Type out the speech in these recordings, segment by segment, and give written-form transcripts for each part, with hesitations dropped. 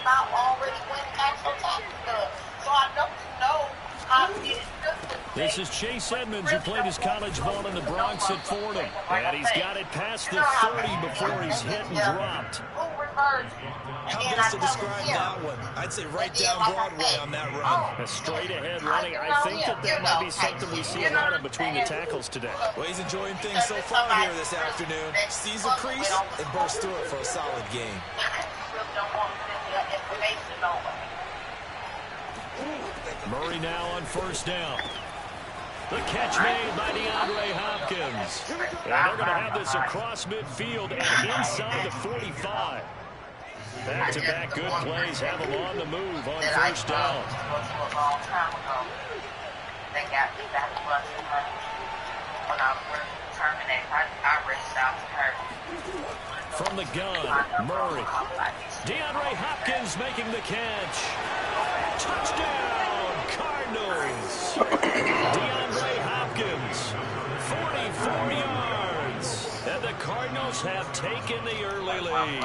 about already winning national championship. So I know you know how to get it good. This is Chase Edmonds, who played his college ball in the Bronx at Fordham. And he's got it past the 30 before he's hit and dropped. How best to describe that one? I'd say right down Broadway on that run. A straight-ahead running. I think that might be something we see a lot of between the tackles today. Well, he's enjoying things so far here this afternoon. Sees a crease and bursts through it for a solid game. Murray now on first down. The catch made by DeAndre Hopkins. And they're going to have this across midfield and inside the 45. Back-to-back good plays have them on the move on first down. From the gun, Murray. DeAndre Hopkins making the catch. Touchdown, Cardinals. DeAndre Hopkins, 44 yards. And the Cardinals have taken the early lead.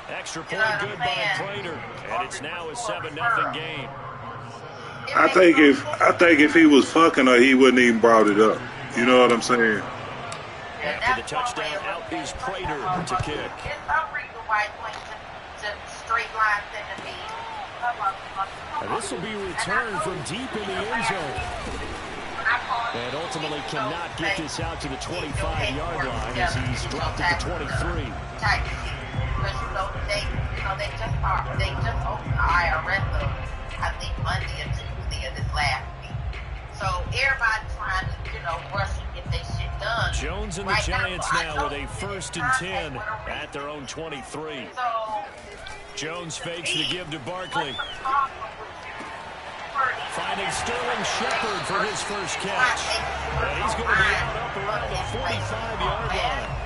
Extra point good by Prater. And it's now a 7-0 game. I think if he was fucking her, he wouldn't even brought it up. You know what I'm saying? After the touchdown, out is Prater to kick. And this will be returned from deep in the end zone. And ultimately cannot get this out to the 25-yard line as he's dropped at the 23. They just opened the IRS up, I think Monday or Tuesday of this last week. So everybody's trying to, rush and get their shit done. Jones and the Giants now with a 1st and 10 at their own 23. Jones fakes the give to Barkley. Finding Sterling Shepard for his first catch. And he's going to be out up around the 45-yard line.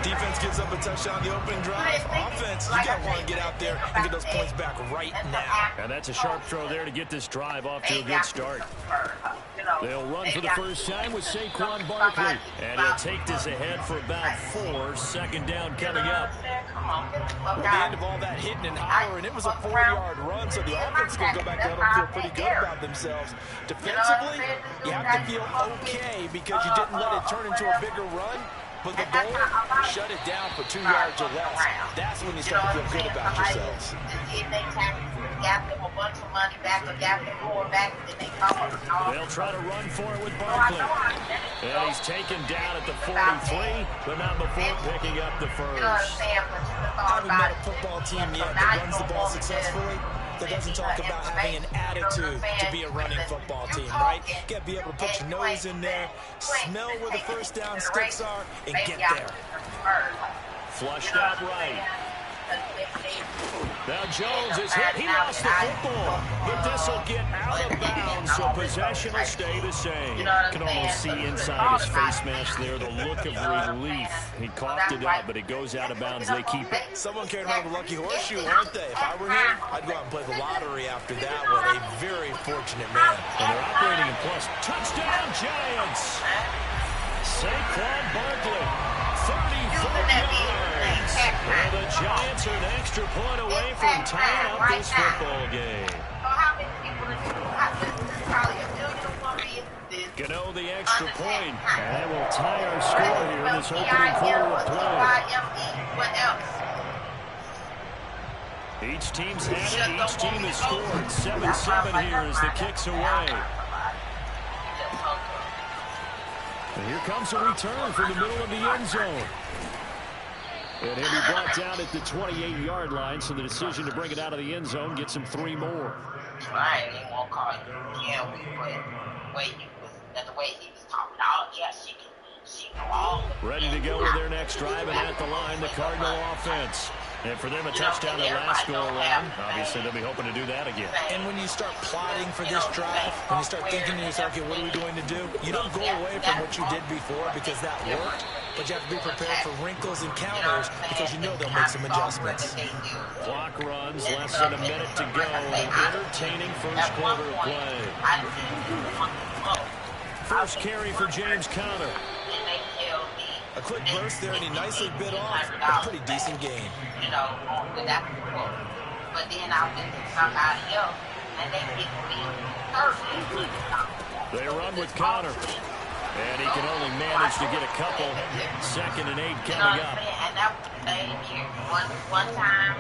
Defense gives up a touchdown the opening drive. Offense, you got to want to get out there and get those points back right now. And that's a sharp throw there to get this drive off to a good start. They'll run for the first time with Saquon Barkley. And he'll take this ahead for about 4. Second down coming up. At the end of all that hitting and hollering, it was a 4-yard run, so the offense is going to go back and let them feel pretty good about themselves. Defensively, you have to feel okay because you didn't let it turn into a bigger run. But the goal, shut it down for 2 yards or less. That's when you start to feel good about yourselves. They'll try to run for it with Barkley. And he's taken down at the 43, but not before picking up the first. I haven't met a football team yet that runs the ball successfully that doesn't talk about having an attitude to be a running football team, right? You got to be able to put your nose in there, smell where the first down sticks are, and get there. Flushed out right. Now Jones is hit. He lost the football, but this will get out of bounds, so possession will stay the same. You can almost see inside his face mask there the look of relief. He coughed it up, but it goes out of bounds. They keep it. Someone carried around the lucky horseshoe, aren't they? If I were him, I'd go out and play the lottery after that one. A very fortunate man. And they're operating in plus. Touchdown, Giants! Saquon Barkley, 34 yards. And the Giants are an extra point away from tying up this football game. Gano the extra point. And that will tie our score here in this opening quarter of play. Each team's had it. Each team has scored. 7-7 here as the kick's away. And here comes a return from the middle of the end zone. And he'll be brought down at the 28-yard line, so the decision to bring it out of the end zone gets him 3 more. I ain't even gonna call you Kelly, but the way he was talking, she can all. Ready to go with their next drive, and at the line, the Cardinal offense. And for them, a touchdown the last go-around. Obviously, they'll be hoping to do that again. And when you start plotting for this drive, when you start thinking to yourself, okay, what are we going to do? You don't go away from what you did before because that worked, but you have to be prepared for wrinkles and counters because you know they'll make some adjustments. Clock runs, less than a minute to go. An entertaining first quarter of play. First carry for James Conner. A quick burst there, and he nicely bit off a pretty decent gain. You know, that's cool. But then I'll get to somebody else, and they get me $30. They run with Connor. And he can only manage to get a couple. 2nd and 8 coming up. And that was the same year. One time,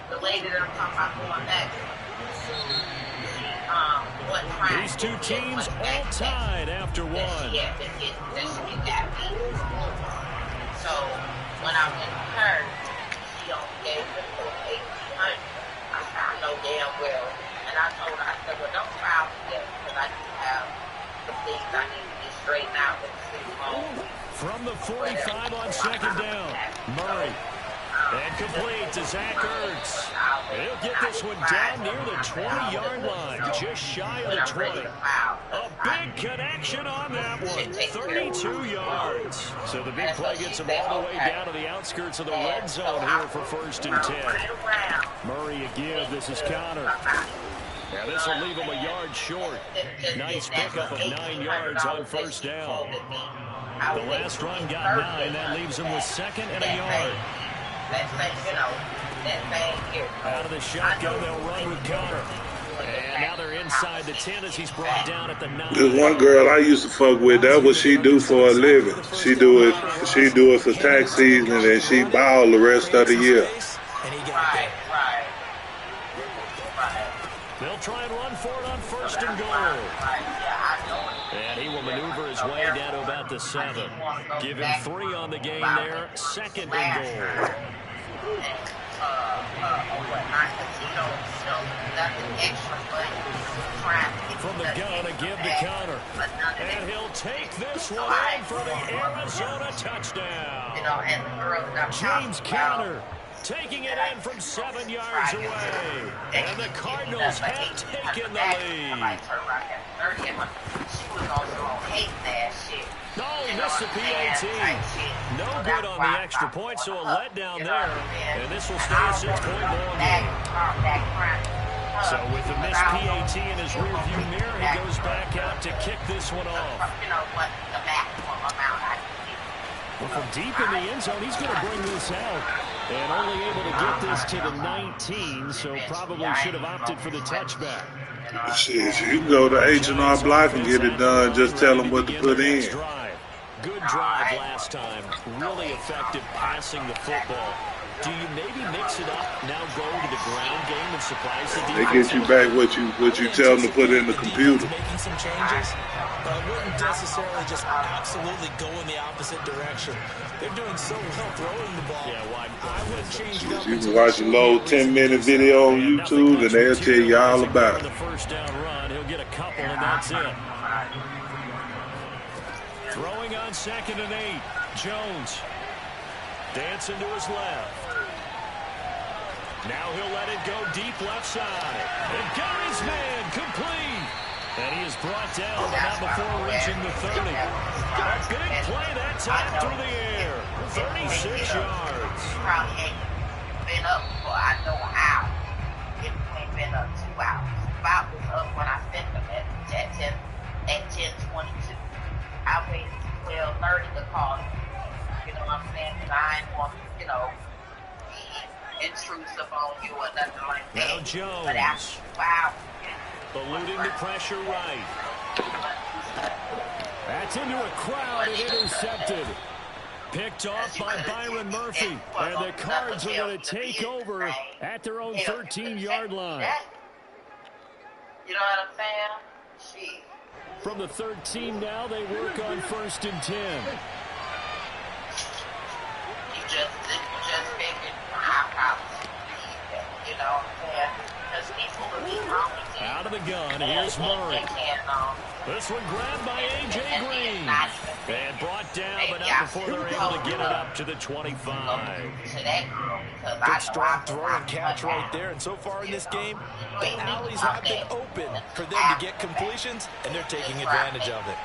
the lady that I'm talking about going back, these two teams all tied after one. Yeah, she got me. So when I went to her, she only gave me $1,800. I know damn well. And I told her, I said, well, don't file for that because I do have the things I need to get straightened out with the city home. From the 45 on 2nd down, Murray. And complete to Zach Ertz. He'll get this one down near the 20-yard line, just shy of the 20. A big connection on that one, 32 yards. So the big play gets him all the way down to the outskirts of the red zone here for 1st and 10. Murray a give, this is Connor. Now this will leave him a yard short. Nice pickup of 9 yards on 1st down. The last run got 9, that leaves him with 2nd and a yard. Out of the shotgun, they'll run with Connor. And now they're inside the 10 as he's brought down at the 9. There's one girl I used to fuck with. That's what she do for a living. She do it for tax season, and she ball the rest of the year. They'll try and run for it on 1st and goal. And he will maneuver his way down to about the 7. Give him 3 on the game there. 2nd and goal. From the gun, a give to Connor. And he'll take this one in for the Arizona touchdown. James Conner taking it in from 7 yards away. And the Cardinals have taken the lead. No, he missed the PAT. No good on the extra point, so a letdown there. And this will stay a 6-point ball game. So with the missed PAT in his rearview mirror, he goes back out to kick this one off. Well, from deep in the end zone, he's going to bring this out. And only able to get this to the 19, so probably should have opted for the touchback. Shit, you can go to H&R Block and get it done. Just tell them what to put in. Good drive last time. Really effective passing the football. Do you maybe mix it up, now go to the ground game and surprise the defense? They get you back what you tell them to put in the computer. Making some changes, but I wouldn't necessarily just absolutely go in the opposite direction. They're doing so well throwing the ball. Yeah, well, I wouldn't change it up. You can watch a low 10-minute video on YouTube, and they'll tell you all about it. The 1st down run, he'll get a couple, and that's it. Throwing on 2nd and 8, Jones. Dancing to his left. Now he'll let it go deep left side. And got his man complete. And he is brought down, but not before reaching the 30. A big play that time through the air. 36 yards. Probably ain't been up for I know how. It ain't been up 2 hours. About was up when I sent them at 10:22. I waited 12:30 to call him. You know what I'm saying? Because I ain't want to, be intrusive on you or nothing like that. Now Jones. But after 2 hours, eluding the pressure right. That's into a crowd and intercepted. Picked off by Byron Murphy. And the Cards are going to take over at their own 13-yard line. You know what I'm saying? Jeez. From the 13 now, they work on 1st and 10. You just figured I probably believe that, you know what I'm saying? Because people will be wrong. Out of the gun, here's Murray. This one grabbed by A.J. Green. And brought down, but not before they're able to get it up to the 25. Good strong throw and catch right there. And so far in this game, the alleys have been open for them to get completions, and they're taking advantage of it.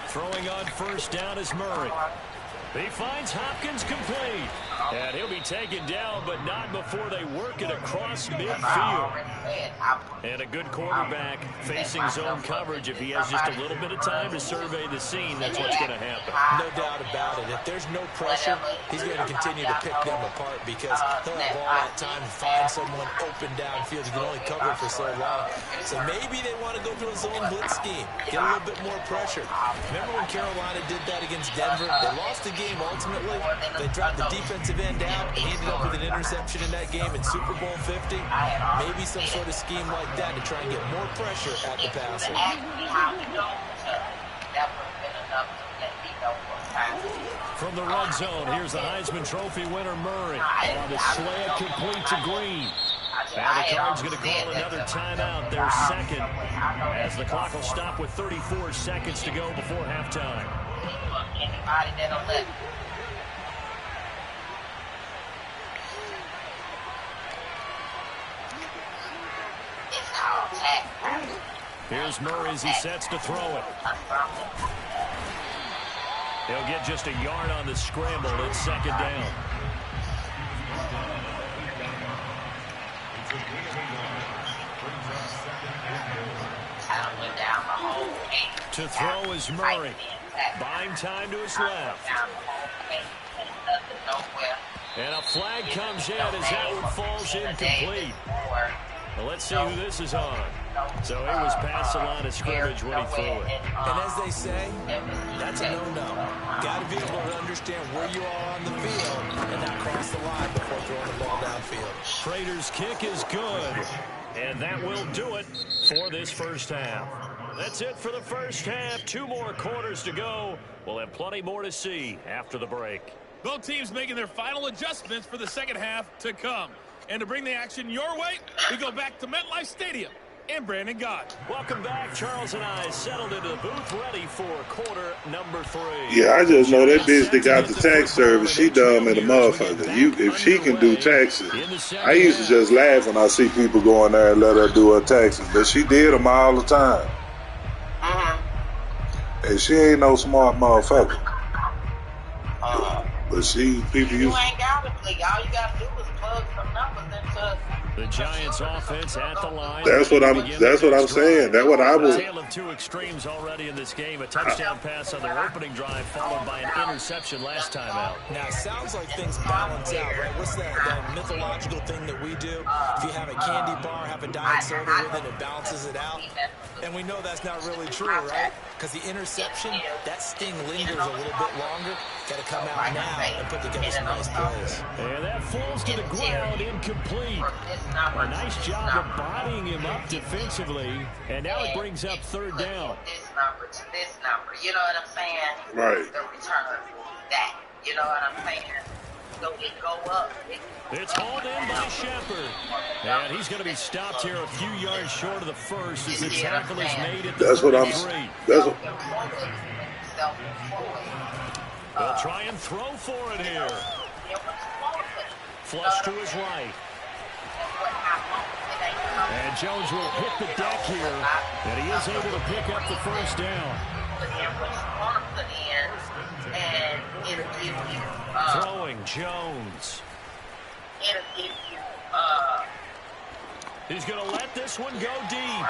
Throwing on 1st down is Murray. He finds Hopkins complete. And he'll be taken down, but not before they work it across midfield. And a good quarterback facing zone coverage. If he has just a little bit of time to survey the scene, that's what's going to happen. No doubt about it. If there's no pressure, he's going to continue to pick them apart because he'll have all that time to find someone open downfield. You can only cover for so long. So maybe they want to go through a zone blitz scheme, get a little bit more pressure. Remember when Carolina did that against Denver? They lost the game ultimately. They dropped the defensive end out and ended up with an interception in that game in Super Bowl 50. Maybe some sort of scheme like that to try and get more pressure at the passer. From the red zone, here's the Heisman Trophy winner Murray on the slant complete to Green. Now the Cards going to call another timeout, their second, as the clock will stop with 34 seconds to go before halftime. Anybody that'll let it's called tag. Here's Murray as he sets to throw it. He'll get just a yard on the scramble. It's second down. To throw is Murray. Buying time to his left. And a flag comes in as that one falls incomplete. Well, let's see who this is on. So he was past the line of scrimmage when he threw it. And as they say, that's a no-no. Got to be able to understand where you are on the field and not cross the line before throwing the ball downfield. Prater's kick is good. And that will do it for this first half. That's it for the first half. 2 more quarters to go. We'll have plenty more to see after the break. Both teams making their final adjustments for the second half to come. And to bring the action your way, we go back to MetLife Stadium and Brandon Gott. Welcome back. Charles and I settled into the booth ready for quarter number 3. Yeah, I just know that bitch that got the tax service, she dumb in the motherfucker. If she can do taxes, I used to just laugh when I see people go in there and let her do her taxes, but she did them all the time. And she ain't no smart motherfucker. But people you ain't got to play. All you got to do is plug some numbers into the Giants offense at the line. That's what I'm saying. That's what I would. Tale of 2 extremes already in this game. A touchdown pass on their opening drive, followed by an interception last time out. Now, it sounds like things balance out, right? What's that mythological thing that we do? If you have a candy bar, have a diet soda with it, it balances it out. And we know that's not really true, right? Because the interception, that sting lingers a little bit longer. Got to come out now and put together some nice plays. And that falls to the ground, incomplete. A nice job of bodying him up defensively, and now it brings up third down. This number to this number, you know what I'm saying? Right. The return, that, you know what I'm saying? So it go up. It's hauled in by Shepard, and he's going to be stopped here a few yards short of the first as the tackle is made at the 33. They'll try and throw for it here. Flush to his right. And Jones will hit the deck here, and he is able to pick up the first down. Throwing Jones. He's going to let this one go deep.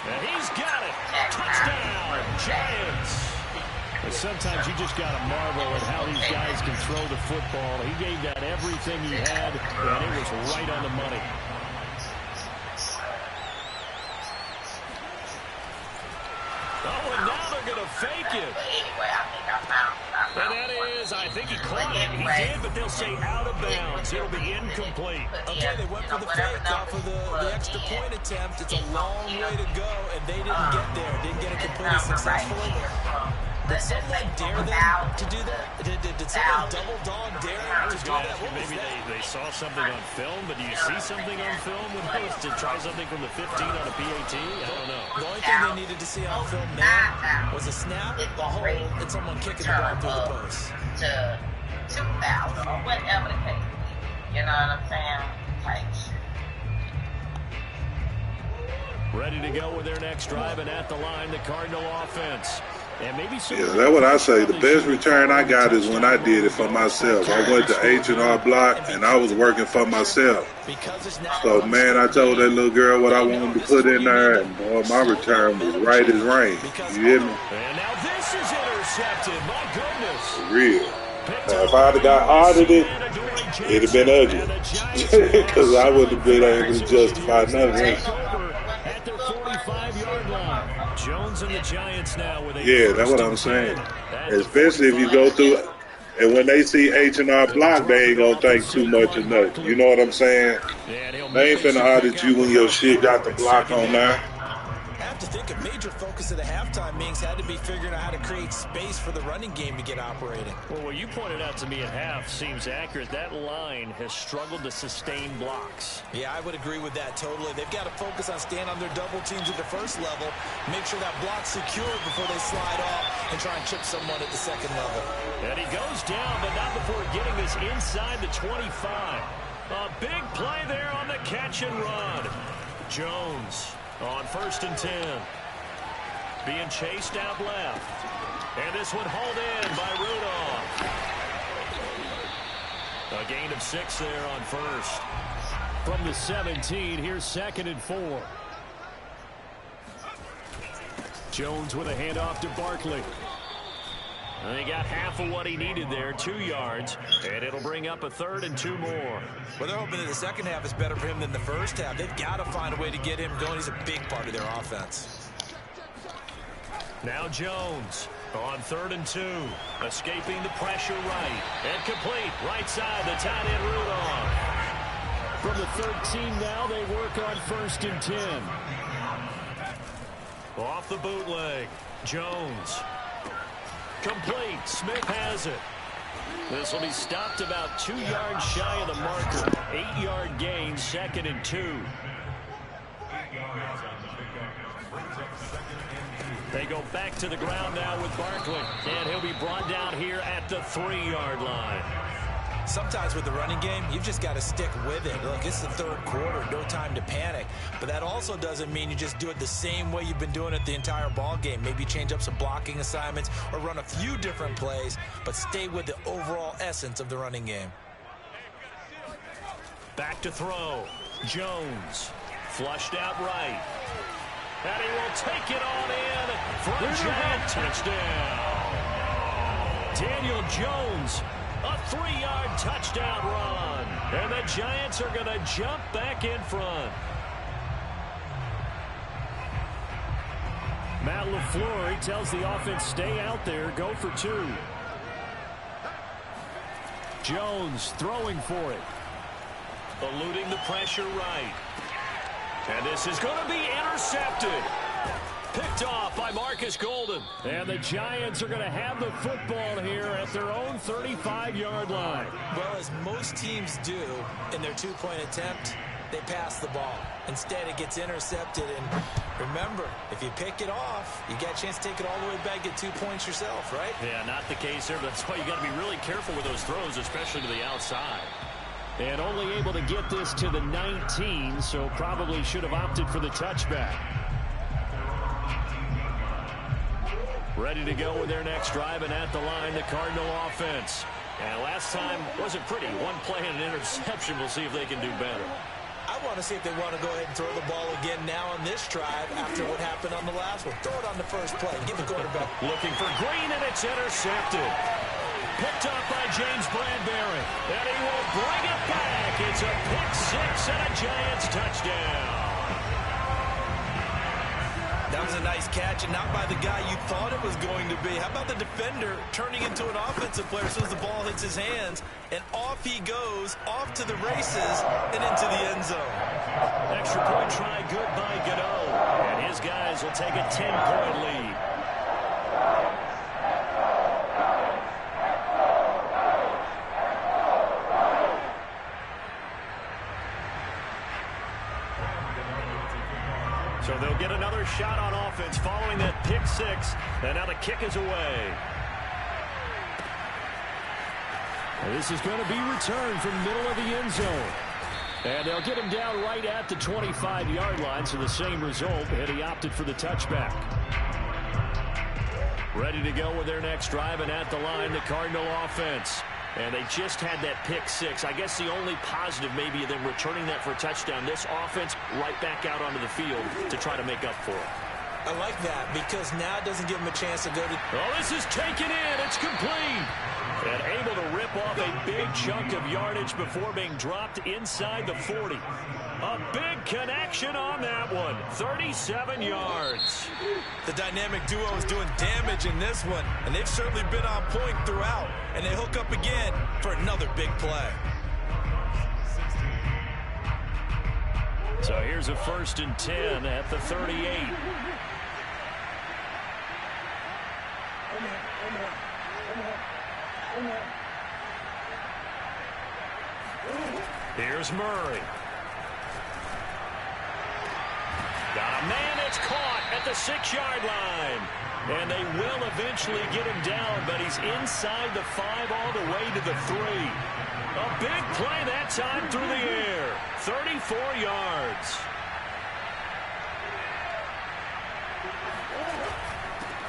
And he's got it. Touchdown, Giants. And sometimes you just got to marvel at how these guys can throw the football. He gave that everything he had, and it was right on the money. Oh, and now they're going to fake it. And that is, I think he caught it. He did, but they'll say out of bounds. It'll be incomplete. Okay, they went for the fake off of the extra point attempt. It's a long way to go, and they didn't get there. Didn't get it completed successfully. Did someone dare them to do that? Did someone double dog dare them to do that? Maybe they saw something on film, but do you see something on film with this to try something from the 15 on a PAT? I don't know. The only thing they needed to see on film now was a snap, a hold, and someone kicking the ball through the post. To 2,000 or whatever the case. You know what I'm saying? Like, ready to go with their next drive, and at the line, the Cardinal offense. And maybe yeah, that's what I say. The best return I got is when I did it for myself. I went to H&R Block, and I was working for myself. So, man, I told that little girl what I wanted to put in there, and boy, my return was right as rain. You hear me? And now this is intercepted. My goodness. For real. Now, if I'd have got audited, it'd have been ugly. Because I wouldn't have been able to justify nothing. At their 45-yard line. Jones and the Giants now with a yeah, that's what I'm saying. Especially if you go through it. And when they see H&R Block, they ain't going to think too much of nothing. You know what I'm saying? They ain't finna audit you when your shit got the block on there. I have to think a major focus of the halftime meetings had to be figuring out how to create space for the running game to get operating. Well, what you pointed out to me at half seems accurate. That line has struggled to sustain blocks. Yeah, I would agree with that totally. They've got to focus on staying on their double teams at the first level, make sure that block's secured before they slide off and try and chip someone at the second level. And he goes down, but not before getting this inside the 25. A big play there on the catch and run. Jones on 1st and 10. Being chased out left. And this one hauled in by Rudolph. A gain of 6 there on 1st. From the 17, here's 2nd and 4. Jones with a handoff to Barkley. And he got half of what he needed there, 2 yards, and it'll bring up a 3rd and 2 more. Well, they're hoping that the second half is better for him than the first half. They've got to find a way to get him going. He's a big part of their offense. Now Jones on 3rd and 2, escaping the pressure right, and complete right side, the tight end Rudolph. From the 13 now, they work on 1st and 10. Off the bootleg, Jones. Complete. Smith has it. This will be stopped about 2 yards shy of the marker. 8-yard gain, 2nd and 2. They go back to the ground now with Barkley. And he'll be brought down here at the 3-yard line. Sometimes with the running game, you've just got to stick with it. Look, it's the 3rd quarter, no time to panic. But that also doesn't mean you just do it the same way you've been doing it the entire ball game. Maybe change up some blocking assignments or run a few different plays, but stay with the overall essence of the running game. Back to throw. Jones. Flushed out right. And he will take it on in for a giant touchdown. Daniel Jones. A 3-yard touchdown run. And the Giants are going to jump back in front. Matt LaFleur, he tells the offense, stay out there, go for 2. Jones throwing for it. Eluding the pressure right. And this is going to be intercepted. Picked off by Marcus Golden. And the Giants are going to have the football here at their own 35-yard line. Well, as most teams do in their 2-point attempt, they pass the ball. Instead, it gets intercepted. And remember, if you pick it off, you got a chance to take it all the way back, get 2 points yourself, right? Yeah, not the case there. But that's why you got to be really careful with those throws, especially to the outside. And only able to get this to the 19, so probably should have opted for the touchback. Ready to go with their next drive, and at the line, the Cardinal offense. And last time wasn't pretty. 1 play and an interception. We'll see if they can do better. I want to see if they want to go ahead and throw the ball again now on this drive after what happened on the last one. Throw it on the first play. Give the quarterback. Looking for Green, and it's intercepted. Picked up by James Bradbury. And he will bring it back. It's a pick 6 and a Giants touchdown. That was a nice catch, and not by the guy you thought it was going to be. How about the defender turning into an offensive player as soon as the ball hits his hands, and off he goes, off to the races, and into the end zone. Extra point try good by Gano. And his guys will take a 10-point lead. So they'll get another shot on offense following that pick 6. And now the kick is away. And this is going to be returned from the middle of the end zone. And they'll get him down right at the 25-yard line. So the same result, and he opted for the touchback. Ready to go with their next drive, and at the line, the Cardinal offense. And they just had that pick six. I guess the only positive maybe of them returning that for a touchdown. This offense right back out onto the field to try to make up for it. I like that because now it doesn't give them a chance to go to... Oh, this is taken in. It's complete. And able to rip off a big chunk of yardage before being dropped inside the 40. A big connection on that one. 37 yards. The dynamic duo is doing damage in this one, and they've certainly been on point throughout. And they hook up again for another big play. So here's a 1st and 10 at the 38. Here's Murray. Got a man that's caught at the 6-yard line. And they will eventually get him down, but he's inside the 5 all the way to the 3. A big play that time through the air. 34 yards.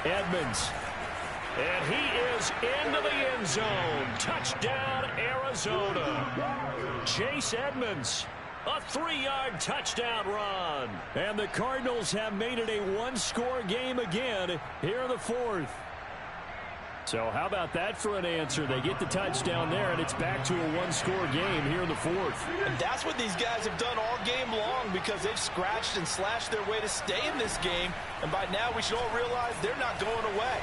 Edmonds. And he is into the end zone. Touchdown, Arizona. Chase Edmonds. A 3-yard touchdown run. And the Cardinals have made it a one-score game again here in the 4th. So how about that for an answer? They get the touchdown there, and it's back to a one-score game here in the 4th. And that's what these guys have done all game long because they've scratched and slashed their way to stay in this game. And by now, we should all realize they're not going away.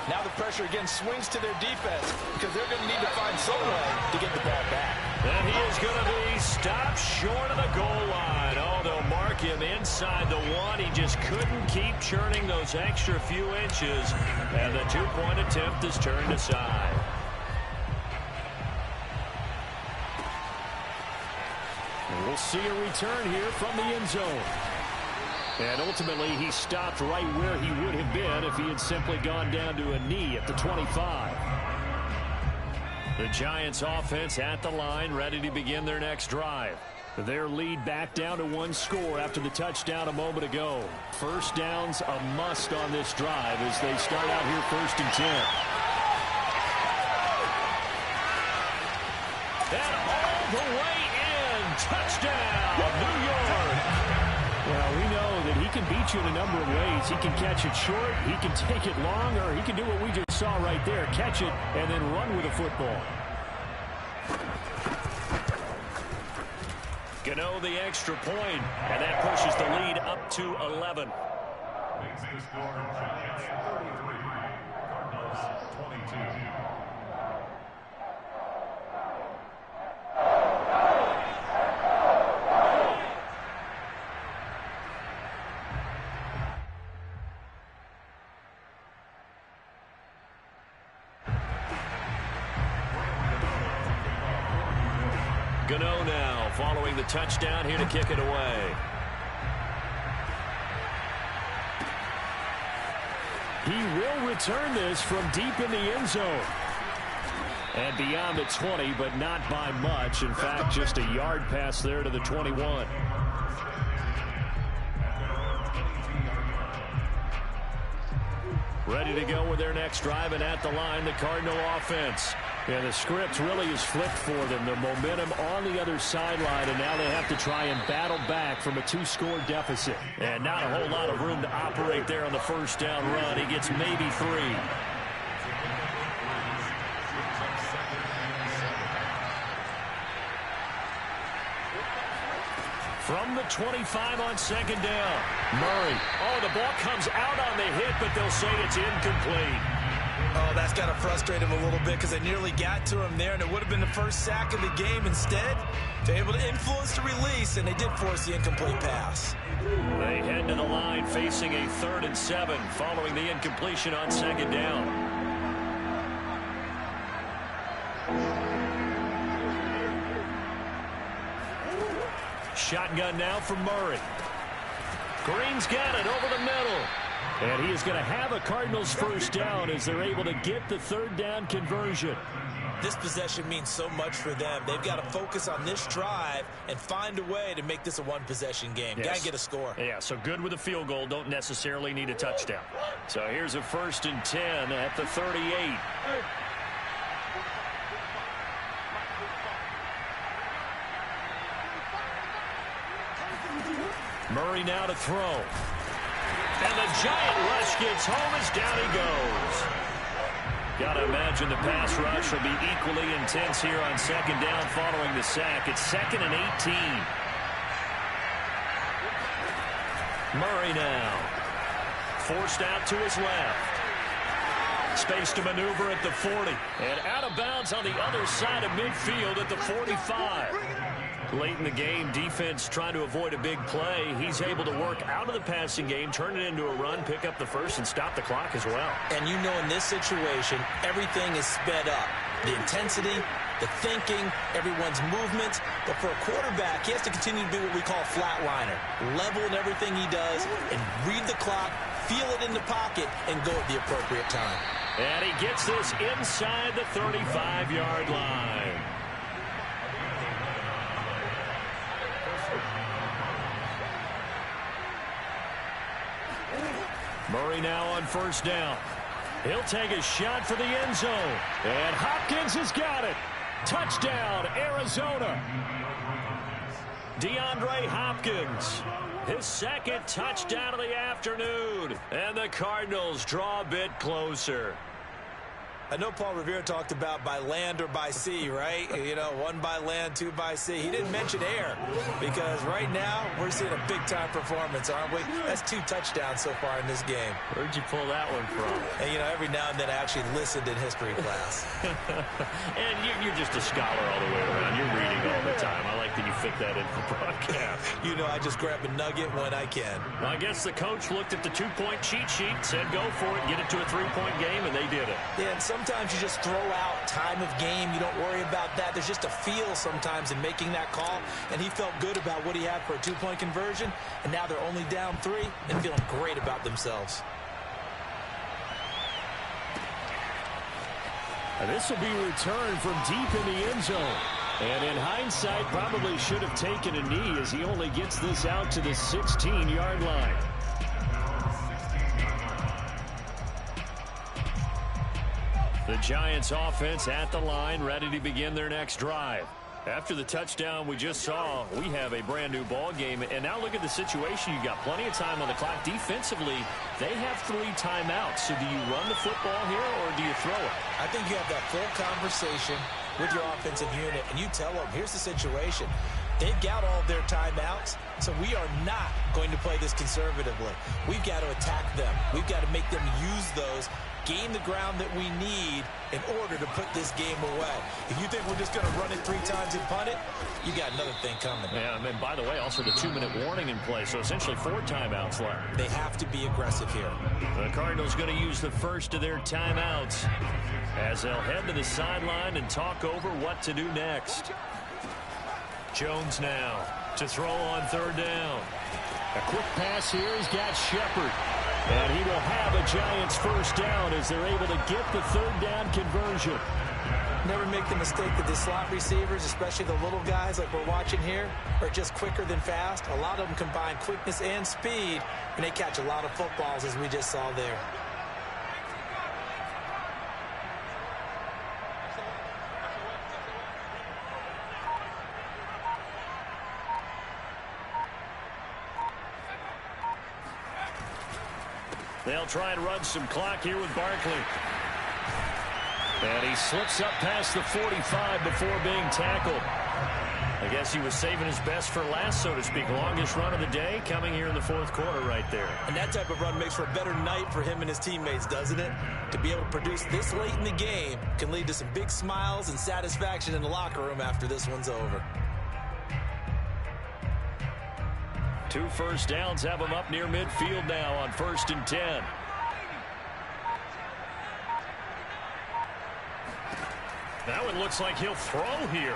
Now the pressure again swings to their defense because they're going to need to find some way to get the ball back. And he is going to be stopped short of the goal line. Oh, they'll mark him inside the 1. He just couldn't keep churning those extra few inches. And the 2-point attempt is turned aside. And we'll see a return here from the end zone. And ultimately, he stopped right where he would have been if he had simply gone down to a knee at the 25. The Giants offense at the line, ready to begin their next drive. Their lead back down to 1 score after the touchdown a moment ago. First down's a must on this drive as they start out here 1st and 10. And all the way in. Touchdown, New York. Well, we know that he can beat you in a number of ways. He can catch it short, he can take it long, or he can do what we just saw right there, catch it and then run with the football. Gano the extra point, and that pushes the lead up to 11. Gano now following the touchdown here to kick it away. He will return this from deep in the end zone. And beyond the 20, but not by much. In fact, just a yard pass there to the 21. Ready to go with their next drive, and at the line, the Cardinal offense. And the script really is flipped for them. The momentum on the other sideline, and now they have to try and battle back from a 2-score deficit. And not a whole lot of room to operate there on the first down run. He gets maybe 3. From the 25 on 2nd down. Murray. Oh, the ball comes out on the hit, but they'll say it's incomplete. Oh, that's got to frustrate him a little bit because they nearly got to him there, and it would have been the first sack of the game. Instead, they're able to influence the release, and they did force the incomplete pass. They head to the line facing a 3rd and 7 following the incompletion on 2nd down. Shotgun now for Murray. Green's got it over the middle. And he is going to have a Cardinals first down as they're able to get the 3rd down conversion. This possession means so much for them. They've got to focus on this drive and find a way to make this a one-possession game. Yes. Got to get a score. Yeah, so good with a field goal. Don't necessarily need a touchdown. So here's a 1st and 10 at the 38. Murray now to throw. And the giant rush gets home as down he goes. Got to imagine the pass rush will be equally intense here on 2nd down following the sack. It's 2nd and 18. Murray now. Forced out to his left. Space to maneuver at the 40. And out of bounds on the other side of midfield at the 45. Late in the game, defense trying to avoid a big play. He's able to work out of the passing game, turn it into a run, pick up the first, and stop the clock as well. And you know in this situation, everything is sped up. The intensity, the thinking, everyone's movements. But for a quarterback, he has to continue to be what we call a flatliner. Level in everything he does and read the clock, feel it in the pocket, and go at the appropriate time. And he gets this inside the 35-yard line. Murray now on 1st down. He'll take a shot for the end zone. And Hopkins has got it. Touchdown, Arizona. DeAndre Hopkins. His 2nd touchdown of the afternoon. And the Cardinals draw a bit closer. I know Paul Revere talked about by land or by sea, right? You know, 1 by land, 2 by sea. He didn't mention air because right now we're seeing a big-time performance, aren't we? That's 2 touchdowns so far in this game. Where'd you pull that one from? And, you know, every now and then I actually listened in history class. And you're just a scholar all the way around. You're reading all the time. I like that you fit that in for broadcast. You know, I just grab a nugget when I can. Well, I guess the coach looked at the 2-point cheat sheet, said go for it, get it to a 3-point game, and they did it. Yeah, and sometimes you just throw out time of game. You don't worry about that. There's just a feel sometimes in making that call, and he felt good about what he had for a 2-point conversion, and now they're only down 3 and feeling great about themselves. And this will be returned from deep in the end zone. And in hindsight, probably should have taken a knee as he only gets this out to the 16-yard line. The Giants offense at the line, ready to begin their next drive. After the touchdown we just saw, we have a brand new ball game. And now look at the situation. You got plenty of time on the clock. Defensively, they have 3 timeouts. So do you run the football here or do you throw it? I think you have that full conversation with your offensive unit, and you tell them, here's the situation. They've got all of their timeouts, so we are not going to play this conservatively. We've got to attack them. We've got to make them use those, gain the ground that we need in order to put this game away. If you think we're just going to run it 3 times and punt it, you got another thing coming. Yeah, and by the way, also the 2-minute warning in play, so essentially 4 timeouts left. They have to be aggressive here. The Cardinals going to use the first of their timeouts as they'll head to the sideline and talk over what to do next. Jones now to throw on 3rd down. A quick pass here. He's got Shepard. And he will have a Giants 1st down as they're able to get the 3rd down conversion. Never make the mistake that the slot receivers, especially the little guys like we're watching here, are just quicker than fast. A lot of them combine quickness and speed, and they catch a lot of footballs as we just saw there. They'll try and run some clock here with Barkley. And he slips up past the 45 before being tackled. I guess he was saving his best for last, so to speak. Longest run of the day coming here in the 4th quarter right there. And that type of run makes for a better night for him and his teammates, doesn't it? To be able to produce this late in the game can lead to some big smiles and satisfaction in the locker room after this one's over. 2 1st downs have him up near midfield now on 1st and 10. That one looks like he'll throw here.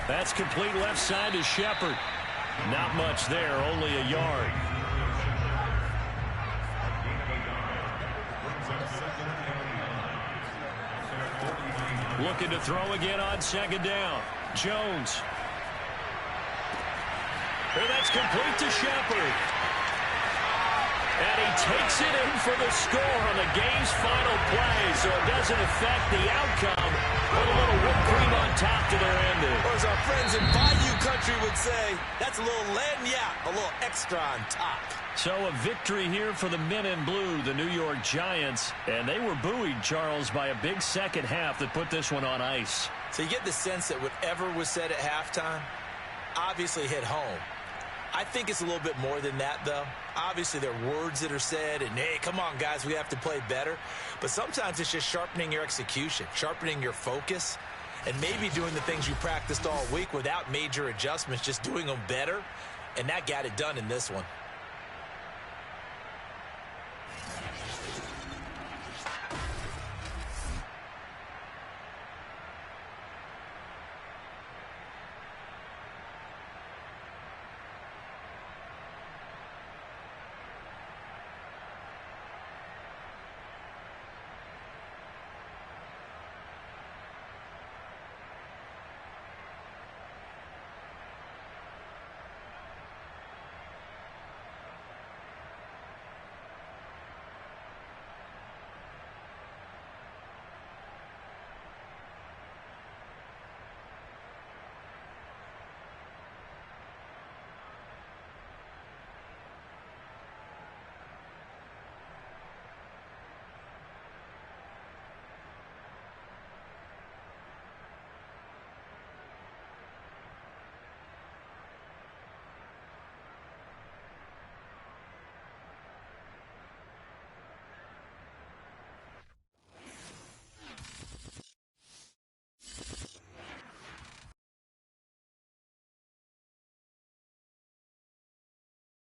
That's complete left side to Shepard. Not much there, only a yard. looking to throw again on second down. Jones. And that's complete to Shepard. And he takes it in for the score on the game's final play, so it doesn't affect the outcome. Put a little whipped cream on top to their ending. Or as our friends in Bayou Country would say, that's a little lagniappe, a little extra on top. So a victory here for the men in blue, the New York Giants. And they were buoyed, Charles, by a big second half that put this one on ice. So you get the sense that whatever was said at halftime obviously hit home. I think it's a little bit more than that, though. Obviously, there are words that are said, and, hey, come on, guys, we have to play better. But sometimes it's just sharpening your execution, sharpening your focus, and maybe doing the things you practiced all week without major adjustments, just doing them better, and that got it done in this one.